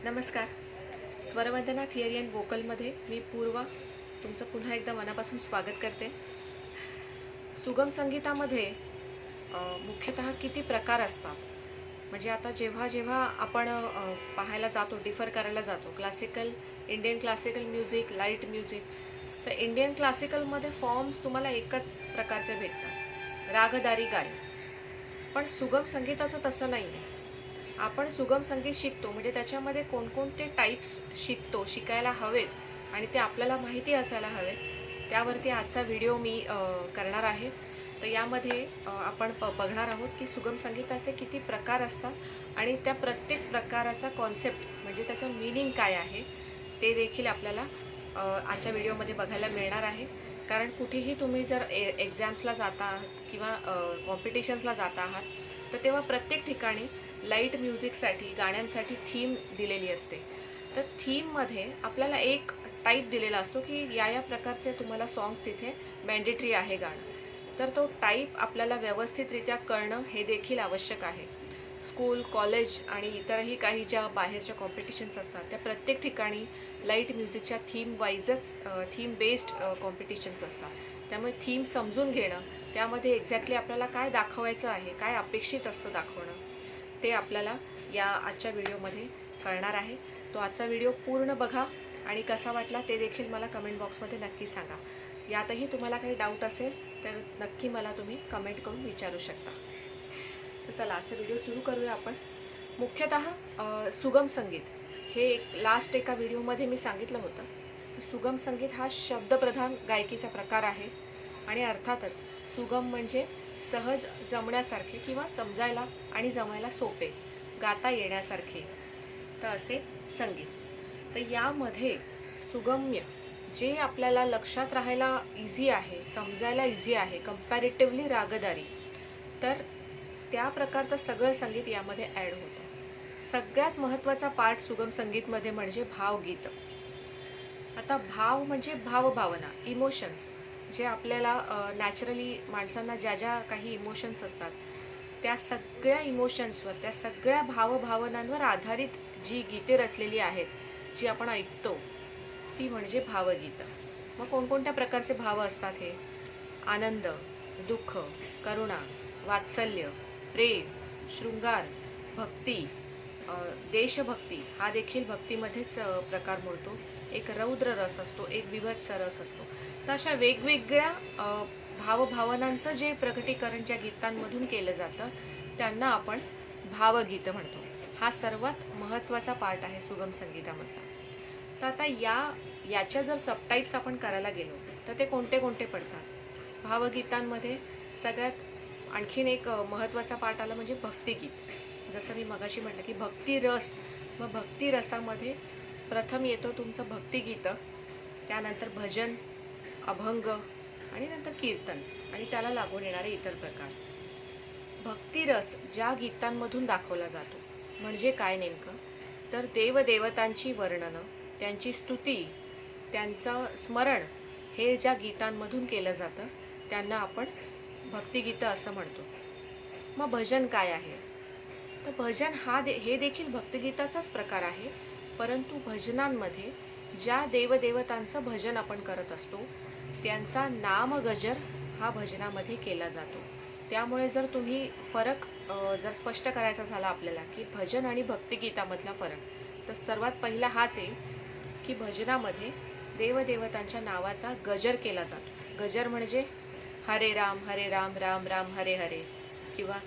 नमस्कार. स्वरवंदना theory and व्होकलमध्ये मी पूर्वा तुमचं पुन्हा एकदा मनापासून स्वागत करते. सुगम संगीतामध्ये मुख्यतः किती प्रकार असतात, म्हणजे आता जेव्हा जेव्हा आपण पाहायला जातो, डिफर करायला जातो, classical, Indian classical music, light music, तर इंडियन क्लासिकलमध्ये फॉर्म्स तुम्हाला एकच प्रकारचे भेटतात, रागदारी गायन. पण सुगम संगीताचं तसं नाही आहे. आपण सुगम संगीत शिकतो म्हणजे त्याच्यामध्ये कोणकोणते टाईप्स शिकायला हवेत आणि ते आपल्याला माहिती असायला हवेत, त्यावरती आजचा व्हिडिओ मी करणार आहे. तर यामध्ये आपण बघणार आहोत की सुगम संगीताचे किती प्रकार असतात आणि त्या प्रत्येक प्रकाराचा कॉन्सेप्ट म्हणजे त्याचं मीनिंग काय आहे ते देखील आपल्याला आजच्या व्हिडिओमध्ये बघायला मिळणार आहे. कारण कुठेही तुम्ही जर एक्झाम्सला जाता आहात किंवा कॉम्पिटिशन्सला जाता आहात, तर तेव्हा प्रत्येक ठिकाणी लाईट म्युझिकसाठी गाण्यांसाठी थीम दिलेली असते. तर थीममध्ये आपल्याला एक टाईप दिलेला असतो की या प्रकारचे तुम्हाला सॉंग्स तिथे मॅन्डेटरी आहे गाणं. तर तो टाईप आपल्याला व्यवस्थितरित्या कळणं हे देखील आवश्यक आहे. स्कूल, कॉलेज आणि इतरही काही ज्या बाहेरच्या कॉम्पिटिशन्स असतात त्या प्रत्येक ठिकाणी लाईट म्युझिकच्या थीम बेस्ड कॉम्पिटिशन्स असतात. त्यामुळे थीम समजून घेणं, त्यामध्ये एक्झॅक्टली आपल्याला काय दाखवायचं आहे, काय अपेक्षित असतं दाखवणं, ते आपल्याला या आजच्या व्हिडिओमध्ये कळणार आहे. तो आजचा व्हिडिओ पूर्ण बघा आणि कसा वाटला ते देखील मला कमेंट बॉक्समध्ये नक्की सांगा. यातही तुम्हाला काही डाऊट असेल तर नक्की मला तुम्ही कमेंट करून विचारू शकता. तर चला आजचा व्हिडिओ सुरू करूया आपण. मुख्यतः सुगम संगीत हे एका व्हिडिओमध्ये मी सांगितलं होतं. सुगम संगीत हा शब्दप्रधान गायकीचा प्रकार आहे आणि अर्थातच सुगम म्हणजे सहज जमण्यासारखे किंवा समजायला आणि जमायला सोपे, गाता येण्यासारखे, तर असे संगीत. तर यामध्ये सुगम्य जे आपल्याला लक्षात राहायला इझी आहे, समजायला इझी आहे, कंपॅरेटिव्हली रागदारी, तर त्या प्रकारचं सगळं संगीत यामध्ये ॲड होतं. सगळ्यात महत्त्वाचा पार्ट सुगम संगीतमध्ये म्हणजे भावगीत. आता भाव म्हणजे भावभावना, इमोशन्स, जे आपल्याला नॅचरली माणसांना ज्या ज्या काही इमोशन्स असतात त्या सगळ्या इमोशन्सवर, त्या सगळ्या भावभावनांवर आधारित जी गीते रचलेली आहेत, जी आपण ऐकतो, ती म्हणजे भावगीतं. मग कोणकोणत्या प्रकारचे भाव असतात हे? आनंद, दुःख, करुणा, वात्सल्य, प्रेम, शृंगार, भक्ती, देशभक्ती हा देखील भक्तीमध्येच प्रकार मोडतो. एक रौद्र रस असतो, एक विभत्स रस असतो. तर अशा वेगवेगळ्या भावभावनांचं जे प्रकटीकरण ज्या गीतांमधून केलं जातं त्यांना आपण भावगीतं म्हणतो. हा सर्वात महत्त्वाचा पार्ट आहे सुगम संगीतामधला. तर आता याच्या जर सबटाईप्स आपण करायला गेलो तर ते कोणते कोणते पडतात? भावगीतांमध्ये सगळ्यात आणखीन एक महत्त्वाचा पार्ट आला म्हणजे भक्तिगीत. जसं मी मगाशी म्हटलं की भक्तिरस, मग भक्तिरसामध्ये प्रथम येतो तुमचं भक्तिगीतं, त्यानंतर भजन, अभंग आणि नंतर कीर्तन आणि त्याला लागून येणारे इतर प्रकार. भक्तिरस ज्या गीतांमधून दाखवला जातो म्हणजे काय नेमकं, तर देवदेवतांची वर्णनं, त्यांची स्तुती, त्यांचं स्मरण हे ज्या गीतांमधून केलं जातं त्यांना आपण भक्तिगीतं असं म्हणतो. मग भजन काय आहे? तर भजन हे देखील भक्तिगीताचाच प्रकार आहे, परंतु भजनांमध्ये ज्या देवदेवतांचं भजन आपण करत असतो त्यांचा नामगजर हा भजनामध्ये केला जातो. त्यामुळे जर तुम्ही फरक जर स्पष्ट करायचा झाला आपल्याला की भजन आणि भक्तिगीतामधला फरक, तर सर्वात पहिला हाच आहे की भजनामध्ये देवदेवतांच्या नावाचा गजर केला जातो. गजर म्हणजे हरे राम राम राम हरे हरे किंवा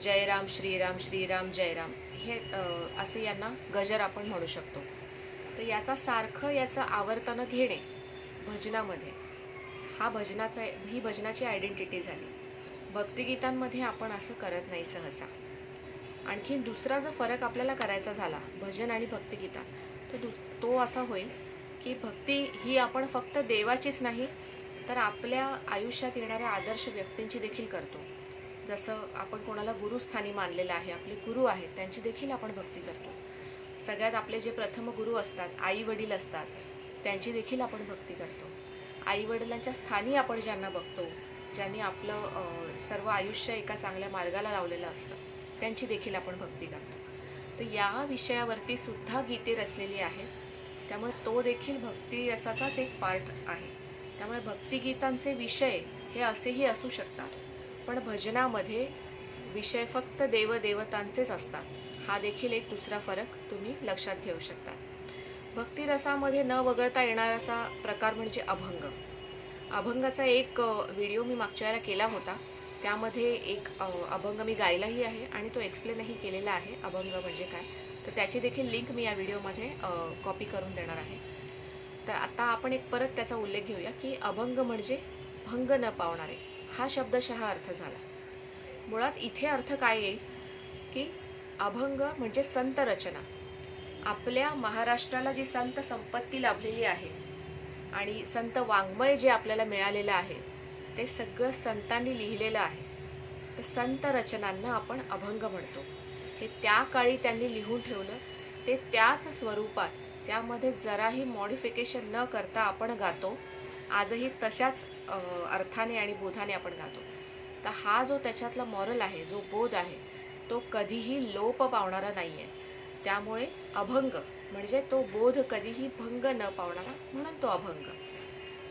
जय राम श्रीराम जय राम, हे असे यांना गजर आपण म्हणू शकतो. तर याचं आवर्तनं घेणे भजनामध्ये ही भजनाची आयडेंटिटी झाली. भक्तिगीतांमध्ये आपण असं करत नाही सहसा. आणखी दुसरा जर फरक आपल्याला करायचा झाला भजन आणि भक्तिगीतात, तर तो असा होईल की भक्ती ही आपण फक्त देवाचीच नाही तर आपल्या आयुष्यात येणाऱ्या आदर्श व्यक्तींची देखील करतो. जसं आपण कोणाला गुरुस्थानी मानलेलं आहे, आपले गुरु आहेत, त्यांची देखील आपण भक्ती करतो. सगळ्यात आपले जे प्रथम गुरु असतात, आई वडील असतात, त्यांची देखील आपण भक्ती करतो. आई वडिलांच्या स्थानी आपण ज्यांना बघतो, ज्यांनी आपलं सर्व आयुष्य एका चांगल्या मार्गाला लावलेलं असतं, त्यांची देखील आपण भक्ती करतो. तर या विषयावरती सुद्धा गीते रचलेली आहेत. त्यामुळे तो देखील भक्ती रसाचाच एक पार्ट आहे. त्यामुळे भक्तिगीतांचे विषय हे असेही असू शकतात, पण भजनामध्ये विषय फक्त देवदेवतांचेच असतात. हा देखील एक दुसरा फरक तुम्ही लक्षात घेऊ शकता. भक्तिरसामध्ये न वगळता येणारा असा प्रकार म्हणजे अभंग. अभंगाचा एक व्हिडिओ मी मागच्या वेळेला केला होता. त्यामध्ये एक अभंग मी गायलाही आहे आणि तो एक्सप्लेनही केलेला आहे अभंग म्हणजे काय. तर त्याची देखील लिंक मी या व्हिडिओमध्ये कॉपी करून देणार आहे. तर आता आपण एक परत त्याचा उल्लेख घेऊया की अभंग म्हणजे भंग न पावणारे, हा शब्दशः अर्थ झाला. मुळात इथे अर्थ काय येईल की अभंग म्हणजे संत रचना. आपल्या महाराष्ट्राला जी संत संपत्ती लाभलेली आहे आणि संत वाङ्मय जे आपल्याला मिळालेलं आहे ते सगळं संतांनी लिहिलेलं आहे. तर संत रचनांना आपण अभंग म्हणतो. हे त्या काळी त्यांनी लिहून ठेवलं, ते त्याच स्वरूपात त्यामध्ये जराही मॉडिफिकेशन न करता आपण गातो. आजही तशाच अर्थाने आणि बोधाने आपण गातो. तर हा जो त्याच्यातला मॉरल आहे, जो बोध आहे, तो कधीही लोप पावणारा नाही आहे. त्यामुळे अभंग म्हणजे तो बोध कधीही भंग न पावणारा, म्हणून तो अभंग.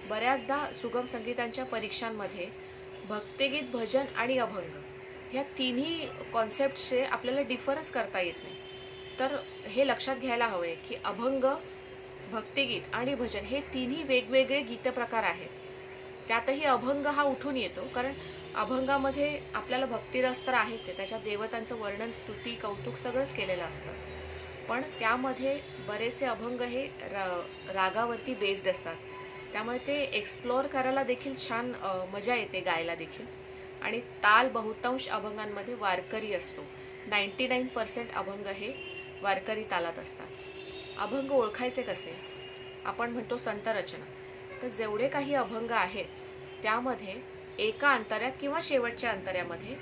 बऱ्याचदा सुगम संगीतांच्या परीक्षांमध्ये भक्तिगीत, भजन आणि अभंग ह्या तिन्ही कॉन्सेप्टचे आपल्याला डिफरन्स करता येत नाही. तर हे लक्षात घ्यायला हवं आहे की अभंग, भक्तिगीत आणि भजन हे तिन्ही वेगवेगळे गीतप्रकार आहेत. त्यातही अभंग हा उठून येतो, कारण अभंगामध्ये आपल्याला भक्तिरस तर आहेच आहे, त्याच्यात देवतांचं वर्णन, स्तुती, कौतुक सगळंच केलेलं असतं. पण त्यामध्ये बरेचसे अभंग हे रागावरती बेस्ड असतात. त्यामुळे ते एक्सप्लोअर करायला देखील छान मजा येते, गायला देखील. आणि ताल बहुतांश अभंगांमध्ये वारकरी असतो. 99% अभंग हे वारकरी तालात असतात. अभंग ओळखायचे कसे? आपण म्हणतो संत रचना. तर जेवढे काही अभंग आहेत त्यामध्ये एका अंतऱ्यात किंवा शेवटच्या अंतऱ्यामध्ये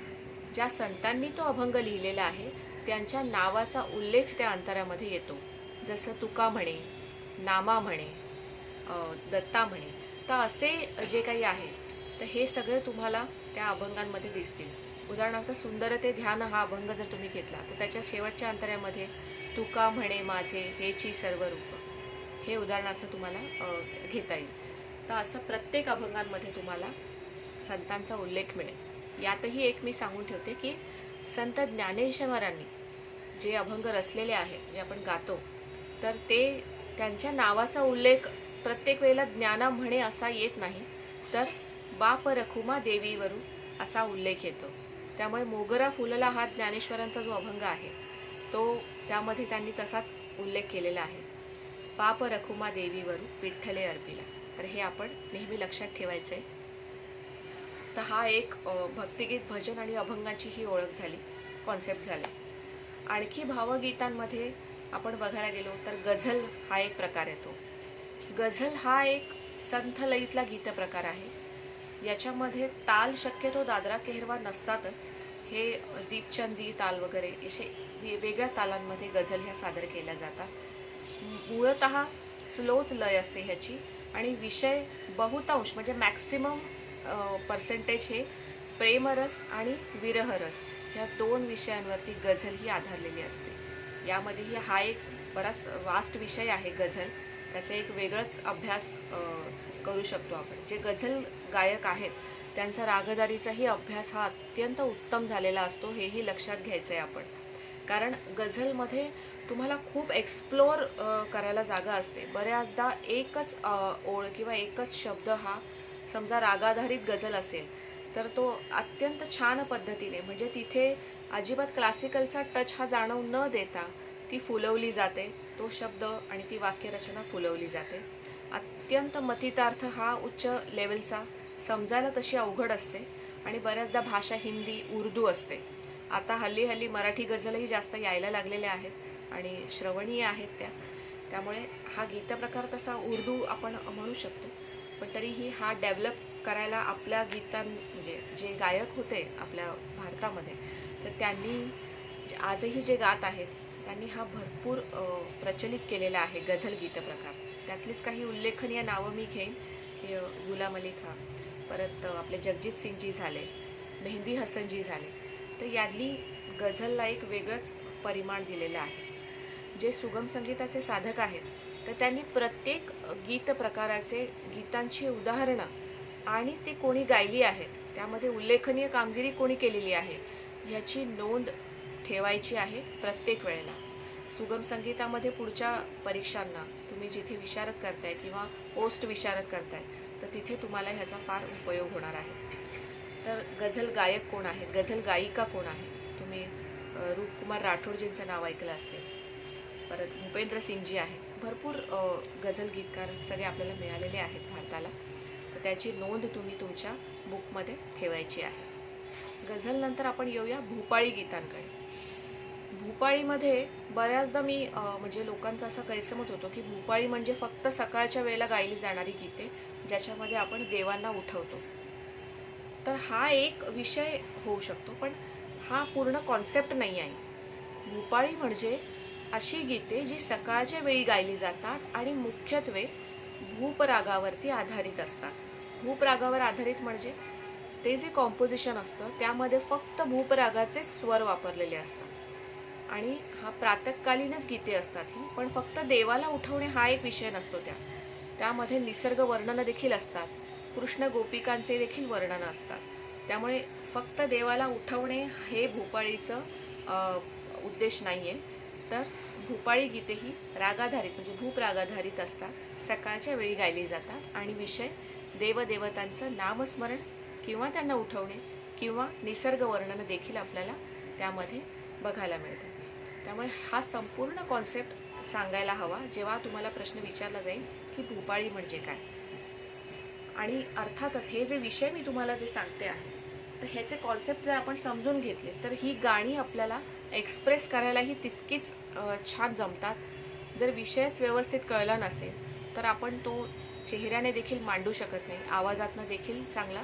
ज्या संतांनी तो अभंग लिहिलेला आहे त्यांच्या नावाचा उल्लेख त्या अंतऱ्यामध्ये येतो. जसं तुका म्हणे, नामा म्हणे, दत्ता म्हणे. तर असे जे काही आहे तर हे सगळे तुम्हाला त्या अभंगांमध्ये दिसतील. उदाहरणार्थ सुंदर ते ध्यान हा अभंग जर तुम्ही घेतला तर त्याच्या शेवटच्या अंतऱ्यामध्ये तुका म्हणे माझे हेची सर्व रूप, हे उदाहरणार्थ तुम्हाला घेता येईल. तर असं प्रत्येक अभंगांमध्ये तुम्हाला संतांचा उल्लेख मिळेल. यातही एक मी सांगून ठेवते की संत ज्ञानेश्वरांनी जे अभंग रचलेले आहेत, जे आपण गातो, तर ते त्यांच्या नावाचा उल्लेख प्रत्येक वेळेला ज्ञाना म्हणे असा येत नाही, तर बाप रखुमा देवीवरू असा उल्लेख येतो. त्यामुळे मोगरा फुलला हा ज्ञानेश्वरांचा जो अभंग आहे तो त्यामध्ये त्यांनी तसाच उल्लेख केलेला आहे. बाप रखुमा देवीवरू विठ्ठले अर्पिला. तर हे आपण नेहमी लक्षात ठेवायचं आहे. तर हा एक भक्तिगीत, भजन आणि अभंगाची ही ओळख झाली, कॉन्सेप्ट झाले. आणखी भावगीतांमध्ये आपण बघायला गेलो तर गझल हा एक प्रकार येतो. गझल हा एक संथ लयीतला गीतप्रकार आहे. याच्यामध्ये ताल शक्यतो दादरा केहरवा नसतातच. हे दीपचंदी ताल वगैरे असे वेगवेगळ्या तालांमध्ये गझल ह्या सादर केल्या जातात. मूळतः स्लोच लय असते ह्याची आणि विषय बहुतांश म्हणजे मॅक्सिमम पर्सेंटेज हे प्रेमरस आणि विरहरस ह्या दोन विषयांवरती गझल ही आधारलेली असते. यामध्येही हा एक बराच वास्ट विषय आहे गझल. त्याचा एक वेगळाच अभ्यास करू शकतो आपण. जे गझल गायक आहेत त्यांचा रागदारीचाही अभ्यास हा अत्यंत उत्तम झालेला असतो, हेही लक्षात घ्यायचं आहे आपण. कारण गझलमध्ये तुम्हाला खूप एक्सप्लोअर करायला जागा असते. बऱ्याचदा एकच ओळ किंवा एकच शब्द हा समजा रागाधारित गझल असेल तर तो अत्यंत छान पद्धतीने, म्हणजे तिथे अजिबात क्लासिकलचा टच हा जाणवू न देता ती फुलवली जाते. तो शब्द आणि ती वाक्यरचना फुलवली जाते. अत्यंत मतितार्थ हा उच्च लेवलचा, समजायला तशी अवघड असते आणि बऱ्याचदा भाषा हिंदी, उर्दू असते. आता हल्ली मराठी गझलही जास्त यायला लागलेल्या आहेत आणि श्रवणीय आहेत त्या. त्यामुळे हा गीतप्रकार तसा उर्दू आपण म्हणू शकतो, पण तरीही हा डेव्हलप करायला आपल्या म्हणजे जे गायक होते आपल्या भारतामध्ये, तर त्यांनी आजही जे गात आहेत त्यांनी हा भरपूर प्रचलित केलेला आहे गझल गीतप्रकार. त्यातलीच काही उल्लेखनीय नावं मी घेईन. गुलाम अली खान, परत आपले जगजीत सिंगजी झाले, मेहंदी हसनजी झाले. तर यांनी गझलला एक वेगळंच परिमाण दिलेलं आहे. जे सुगम संगीताचे साधक आहेत तर त्यांनी प्रत्येक गीत प्रकाराचे गीतांची उदाहरणं आणि ते कोणी गायली आहेत, त्यामध्ये उल्लेखनीय कामगिरी कोणी केलेली आहे ह्याची नोंद ठेवायची आहे प्रत्येक वेळेला. सुगम संगीतामध्ये पुढच्या परीक्षांना तुम्ही जिथे विशारद करताय किंवा पोस्ट विशारद करताय तर तिथे तुम्हाला ह्याचा फार उपयोग होणार आहे. तर गझल गायक कोण आहेत, गझल गायिका कोण आहे, तुम्ही रूपकुमार राठोडजींचं नाव ऐकलं असेल, परत भूपेंद्र सिंगजी आहेत, भरपूर गझल गीतकार सगळे आपल्याला मिळालेले आहेत भारताला. तर त्याची नोंद तुम्ही तुमच्या बुकमध्ये ठेवायची आहे. गझलनंतर आपण येऊया भूपाळी गीतांकडे. भूपाळीमध्ये बऱ्याचदा मी म्हणजे लोकांचा असा गैरसमज होतो की भूपाळी म्हणजे फक्त सकाळच्या वेळेला गायली जाणारी गीते ज्याच्यामध्ये आपण देवांना उठवतो. तर हा एक विषय होऊ शकतो, पण हा पूर्ण कॉन्सेप्ट नाही आहे. भूपाळी म्हणजे अशी गीते जी सकाळच्या वेळी गायली जातात आणि मुख्यत्वे भूपरागावरती आधारित असतात. भूपरागावर आधारित म्हणजे ते जे कॉम्पोजिशन असतं त्यामध्ये फक्त भूपरागाचे स्वर वापरलेले असतात आणि हा प्रातःकालीनच गीते असतात ही, पण फक्त देवाला उठवणे हा एक विषय नसतो. त्यामध्ये निसर्ग वर्णनं देखील असतात, कृष्ण गोपिकांचे देखील वर्णनं असतात. त्यामुळे फक्त देवाला उठवणे हे भूपाळीचं उद्देश नाही आहे. तर भूपाळी गीते ही रागाधारित म्हणजे भूपरागाधारित असतात, सकाळच्या वेळी गायली जातात आणि विषय देवदेवतांचं नामस्मरण किंवा त्यांना उठवणे किंवा निसर्ग वर्णनं देखील आपल्याला त्यामध्ये बघायला मिळतात. त्यामुळे हा संपूर्ण कॉन्सेप्ट सांगायला हवा जेव्हा तुम्हाला प्रश्न विचारला जाईल की भूपाळी म्हणजे काय. आणि अर्थातच हे जे विषय मी तुम्हाला जे सांगते आहे तर ह्याचे कॉन्सेप्ट जर आपण समजून घेतले तर ही गाणी आपल्याला एक्सप्रेस करायलाही तितकीच छान जमतात. जर विषयच व्यवस्थित कळला नसेल तर आपण तो चेहऱ्याने देखील मांडू शकत नाही, आवाजातनं देखील चांगला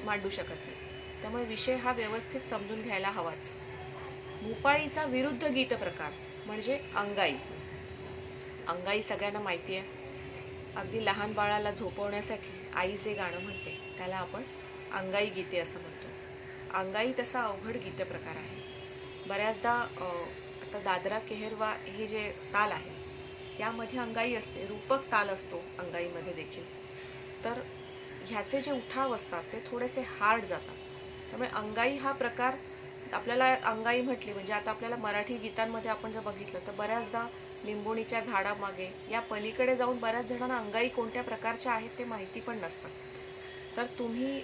मांडू शकत नाही. त्यामुळे विषय हा व्यवस्थित समजून घ्यायला हवाच. भूपाळीचा विरुद्ध गीत प्रकार म्हणजे अंगाई. अंगाई सगळ्यांना माहिती आहे. अगदी लहान बाळाला झोपवण्यासाठी आई जे गाणं म्हणते त्याला आपण अंगाई गीते असं म्हणतो. अंगाई तसा अवघड गीत प्रकार आहे. बऱ्याचदा आता दादरा केहरवा हे जे ताल आहे त्यामध्ये अंगाई असते, रूपक ताल असतो अंगाईमध्ये देखील. तर ह्याचे जे उठाव असतात ते थोडेसे हार्ड जातात. त्यामुळे अंगाई हा प्रकार आपल्याला अंगाई म्हटली म्हणजे आता आपल्याला मराठी गीतांमध्ये आपण जर बघितलं तर बऱ्याचदा लिंबोणीच्या झाडामागे या पलीकडे जाऊन बऱ्याच जणांना अंगाई कोणत्या प्रकारच्या आहेत ते माहिती पण नसतं. तर तुम्ही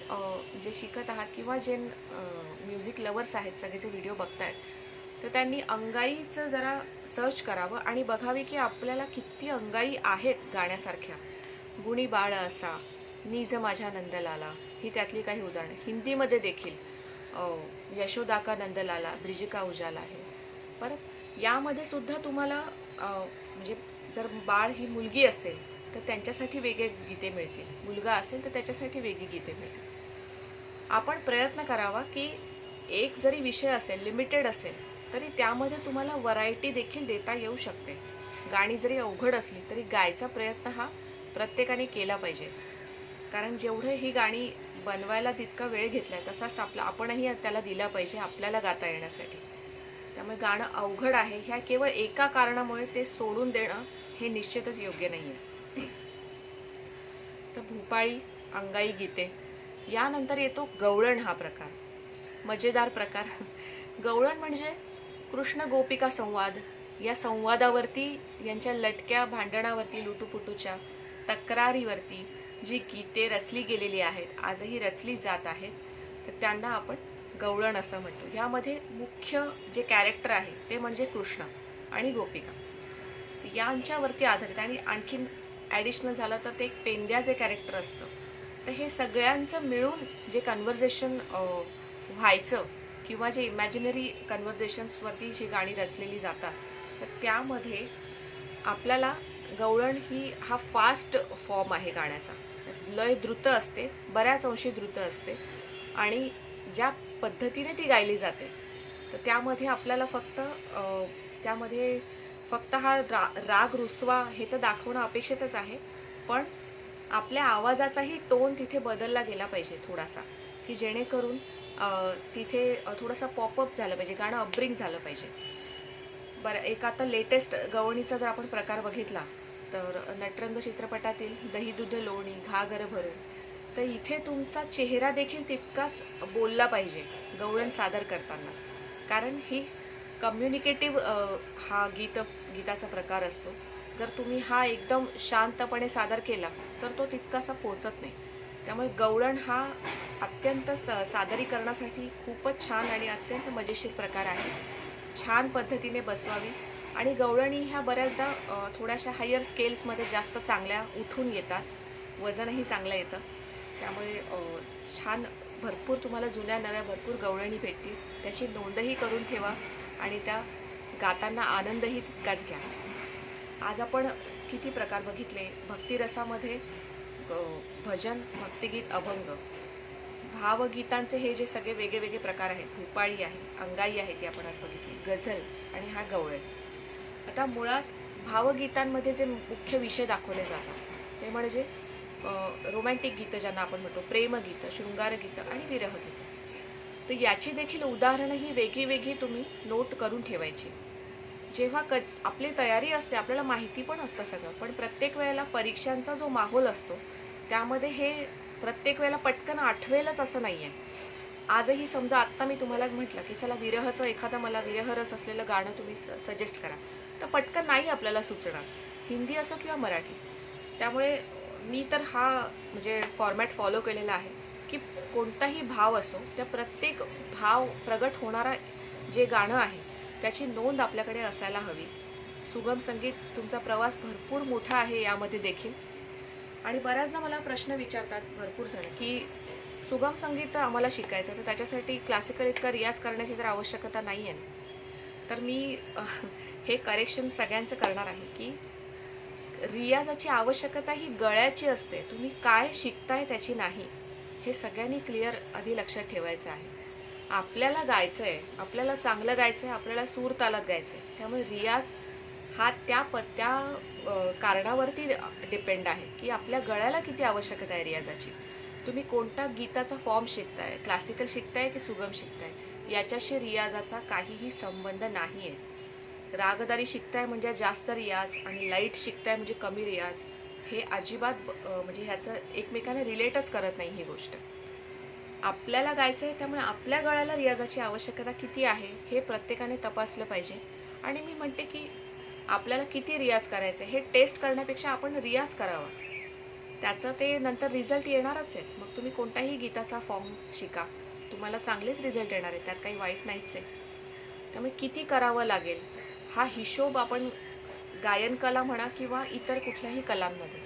जे शिकत आहात किंवा जे म्युझिक लवर्स आहेत सगळे जे व्हिडिओ बघतायत तर त्यांनी अंगाईचं जरा सर्च करावं आणि बघावे की आपल्याला किती अंगाई आहेत गाण्यासारख्या. गुणी बाळ असा, निज माझ्या नंदलाला ही त्यातली काही उदाहरणं. हिंदीमध्ये देखील यशोदा का नंदलाला, ब्रिज का उजाला आहे. परत यामध्ये सुद्धा तुम्हाला म्हणजे जर बाळ ही मुलगी असेल तर त्यांच्यासाठी वेगळे गीते मिळतील, मुलगा असेल तर त्याच्यासाठी वेगळी गीते मिळतील. आपण प्रयत्न करावा की एक जरी विषय असेल, लिमिटेड असेल तरी त्यामध्ये तुम्हाला व्हरायटी देखील देता येऊ शकते. गाणी जरी अवघड असली तरी गायचा प्रयत्न हा प्रत्येकाने केला पाहिजे. कारण जेवढं ही गाणी बनवायला तितका वेळ घेतलाय तसाच आपणही त्याला दिला पाहिजे आपल्याला गाता येण्यासाठी. त्यामुळे गाणं अवघड आहे ह्या केवळ एका कारणामुळे ते सोडून देणं हे निश्चितच योग्य नाही आहे. तर भूपाळी, अंगाई गीते. यानंतर येतो गवळण हा प्रकार, मजेदार प्रकार. गवळण म्हणजे कृष्ण गोपिका संवाद. या संवादावरती, यांच्या लटक्या भांडणावरती, लुटूपुटूच्या तक्रारीवरती जी गीते रचली गेलेली आहेत, आजही रचली जात आहेत, तर त्यांना आपण गवळण असं म्हणतो. यामध्ये मुख्य जे कॅरेक्टर आहे ते म्हणजे कृष्ण आणि गोपिका. यांच्यावरती आधारित आणि आणखीन ॲडिशनल झालं तर ते एक पेंद्या जे कॅरेक्टर असतं, तर हे सगळ्यांचं मिळून जे कन्व्हर्सेशन व्हायचं किंवा जे इमॅजिनरी कन्व्हर्सेशन्सवरती जी गाणी रचलेली जातात तर त्यामध्ये आपल्याला गवळण ही हा फास्ट फॉर्म आहे गाण्याचा. लय द्रुत असते, बऱ्याच अंशी द्रुत असते आणि ज्या पद्धतीने ती गायली जाते तर त्यामध्ये आपल्याला फक्त हा राग रुसवा हे तर दाखवणं अपेक्षितच आहे, पण आपल्या आवाजाचाही टोन तिथे बदलला गेला पाहिजे थोडासा, की जेणेकरून तिथे थोडासा पॉपअप झालं पाहिजे, गाणं अपब्रिंग झालं पाहिजे. एक आता लेटेस्ट गवळणीचा जर आपण प्रकार बघितला तर नटरंग चित्रपटातील दही दूध लोणी घागर भरून, तर इथे तुमचा चेहरा देखील तितकाच बोलला पाहिजे गवळण सादर करताना, कारण ही कम्युनिकेटिव्ह हा गीताचा प्रकार असतो. जर तुम्ही हा एकदम शांतपणे सादर केला तर तो तितकासा पोचत नाही. त्यामुळे गवळण हा अत्यंत सादरीकरणासाठी खूपच छान आणि अत्यंत मजेशीर प्रकार आहे. छान पद्धतीने बसवावी. आणि गवळणी ह्या बऱ्याचदा थोड्याशा हायर स्केल्समध्ये जास्त चांगल्या उठून येतात, वजनही चांगलं येतं. त्यामुळे छान भरपूर तुम्हाला जुन्या नव्या भरपूर गवळणी भेटतील. त्याची नोंदही करून ठेवा आणि त्या गाताना आनंदही तितकाच घ्या. आज आपण किती प्रकार बघितले. भक्तिरसामध्ये भजन, भक्तिगीत, अभंग, भावगीतांचे हे जे सगळे वेगळे प्रकार आहेत, भूपाळी आहे, अंगाई आहे ती आपण आज बघितली, गझल आणि हा गवळण. आता मुळात भावगीतांमध्ये जे मुख्य विषय दाखवले जातात ते म्हणजे रोमॅन्टिक गीतं ज्यांना आपण म्हणतो, प्रेमगीतं, शृंगारगीतं आणि विरहगीतं. तर याची देखील उदाहरणं ही वेगळी तुम्ही नोट करून ठेवायची. जेव्हा आपली तयारी असते, आपल्याला माहिती पण असतं सगळं, पण प्रत्येक वेळेला परीक्षांचा जो माहोल असतो त्यामध्ये हे प्रत्येक वेळेला पटकन आठवेलच असं नाही आहे. आजही समजा आत्ता मी तुम्हाला म्हटलं की चला विरहचं एखादं मला विरहरस असलेलं गाणं तुम्ही सजेस्ट करा, तर पटकन नाही आपल्याला सुचणार, हिंदी असो किंवा मराठी. त्यामुळे मी तर हा म्हणजे फॉर्मॅट फॉलो केलेला आहे की कोणताही भाव असो, त्या प्रत्येक भाव प्रगट होणारा जे गाणं आहे त्याची नोंद आपल्याकडे असायला हवी. सुगम संगीत तुमचा प्रवास भरपूर मोठा आहे यामध्ये देखील. आणि बऱ्याचदा मला प्रश्न विचारतात भरपूर जण की सुगम संगीत आम्हाला शिकायचं, तर त्याच्यासाठी क्लासिकल इतका रियाज करण्याची तर आवश्यकता नाही आहे. तर मी हे करेक्शन सगळ्यांचं करणार आहे की रियाजाची आवश्यकता ही गळ्याची असते, तुम्ही काय शिकताय त्याची नाही. हे सगळ्यांनी क्लिअर आधी लक्षात ठेवायचं आहे. आपल्याला गायचं आहे, आपल्याला चांगलं गायचं आहे, आपल्याला सूर तालात गायचं आहे. त्यामुळे रियाज हा त्या कारणावरती डिपेंड आहे की आपल्या गळ्याला किती आवश्यकता आहे रियाजाची. तुम्ही कोणता गीताचा फॉर्म शिकताय, क्लासिकल शिकताय की सुगम शिकताय, याच्याशी रियाजाचा काहीही संबंध नाही आहे. रागदारी शिकताय म्हणजे जास्त रियाज आणि लाईट शिकताय म्हणजे कमी रियाज, हे अजिबात म्हणजे ह्याचं एकमेकांना रिलेटच करत नाही ही गोष्ट. आपल्याला गायचं आहे, त्यामुळे आपल्या गळ्याला रियाजाची आवश्यकता किती आहे हे प्रत्येकाने तपासलं पाहिजे. आणि मी म्हणते की आपल्याला किती रियाज करायचं हे टेस्ट करण्यापेक्षा आपण रियाज करावा, त्याचं ते नंतर रिझल्ट येणारच आहेत. मग तुम्ही कोणताही गीताचा फॉर्म शिका, तुम्हाला चांगलेच रिझल्ट येणार आहे, त्यात काही वाईट नाहीच आहे. त्यामुळे किती करावं लागेल हा हिशोब आपण गायन कला म्हणा किंवा इतर कुठल्याही कलांमध्ये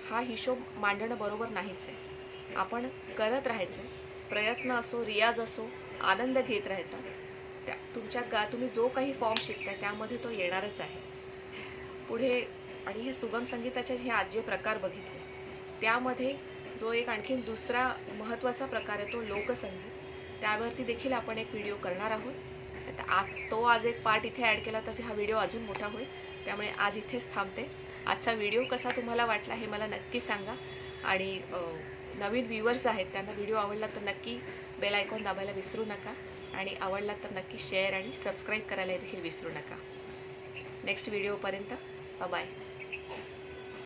हा हिशोब मांडणं बरोबर नाहीच आहे. आपण करत राहायचं, प्रयत्न असो, रियाज असो, आनंद घेत राहायचा. तुम्ही जो काही फॉर्म शिकताय त्यामध्ये तो येणारच आहे पुढे. आणि हे सुगम संगीताचे हे आज जे प्रकार बघितले त्यामध्ये जो एक आणखीन दुसरा महत्त्वाचा प्रकार आहे तो लोकसंगीत, त्यावरती देखील आपण एक व्हिडिओ करणार आहोत. तो आज एक पार्ट इथे ॲड केला तर हा व्हिडिओ अजून मोठा होईल. त्यामुळे आज इथेच थांबते. आजचा व्हिडिओ कसा तुम्हाला वाटला हे मला नक्की सांगा. आणि नवीन व्ह्यूअर्स आहेत त्यांना व्हिडिओ आवडला तर नक्की बेल आयकॉन दाबायला विसरू नका. आणि आवडला तर नक्की शेअर आणि सबस्क्राईब करायला देखील विसरू नका. नेक्स्ट व्हिडिओपर्यंत बाय.